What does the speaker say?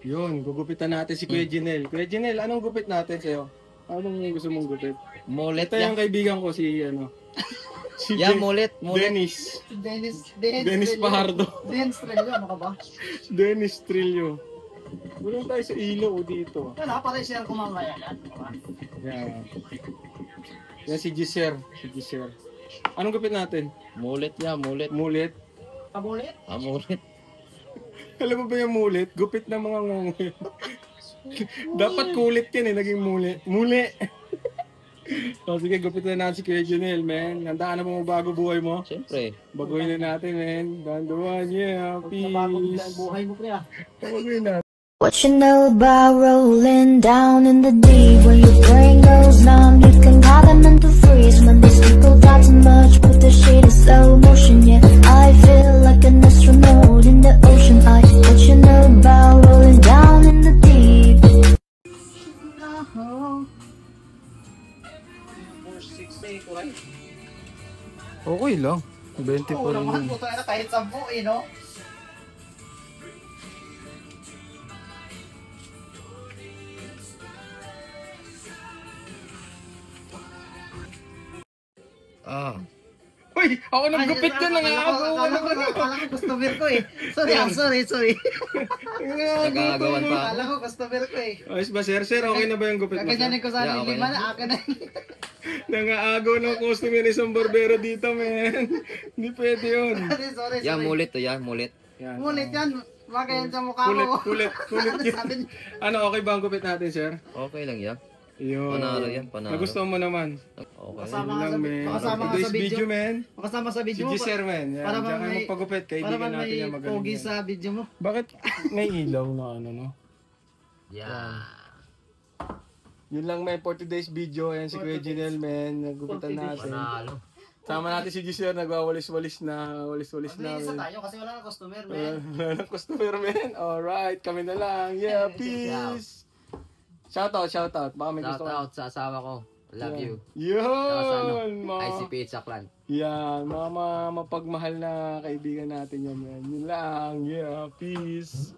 Yun, gugupitan natin si Kuya Jinel. Kuya Jinel, anong gupit natin sa'yo? Anong gusto mong gupit? Mulit Ito yung kaibigan ko, si ano. Si mulit. Dennis. Dennis Trillo. Pajardo. Dennis Trillo, ano ka ba? Dennis Trillo. Bulong tayo sa ilo dito. Wala, pare siya kumamaya yan. Yan. Yan si Giselle. Si Giselle. Anong gupit natin? Mulit. Mulit. Kabulit? Mulit. Alam mo ba yung mulit? Gupit ng mga ngungi. Dapat kulit yan eh, naging muli. Muli! So sige, gupit na natin si Kuya Junel, man. Handaan na mo bago buhay mo? Siyempre. Baguhin na natin, man. Danduan, yeah, peace. Nabago bigla ang buhay mo, pre. Baguhin na. What you know about rolling down in the deep? When your brain goes numb, you can call them into freeze. When these people talk too much, put the shit in slow motion. Yeah, I feel like an astronaut in the ocean. What you know about rolling down in the deep? Okay lang. 20 Oo pa rin naman, yun. puto na kahit 10 eh, no? Uy! Ako naggupit ka na nga ako! Akala ko customer ko eh. Sorry. Nagagawan pa. Akala ko customer ko eh. Ayos ba, sir? Sir, okay na ba yung gupit mo? Kaganyanin ko sana Yeah, yung okay lima na. na, akin na. Nangaagaw ng customer isang barbero dito, man. Hindi pwede yun. Sorry. Mulit. Mulit. Yan. Ngunit yan, bagay yan sa mukha Kulit ko. yun. Sabi niya, Ano, okay ba ang gupit natin, sir? Okay lang yan. Yun. Panalo yan, panalo. Nagustuhan mo naman. Okay. Kasama Yun nga lang, sa- man. makasama nga Today's sa video. man. makasama sa Si video mo. Giselle, man. Yan. Para Diyan bang ka may- magpagupit. Para Kaibigan bang natin may yan. Magaling pogi yan. sa video mo. Bakit may ilaw na ano, no? Yeah. Yun lang, man. For today's video. Ayan si Kuya Jinel, man. Nagupitan natin. Panalo. Sama natin si Giselle. Nagwawalis-walis na. Walis-walis na. Mag-iisa tayo kasi wala na customer, Wala man. wala ng customer, man. Alright, kami na lang. Yeah, peace. Shoutout. Baka may gusto Shout out sa asawa ko. Love you. Saka sa ano, Yun, mga, ICP Saklan. yan, mga mapagmahal na kaibigan natin yan, man. Yun lang, yeah, peace.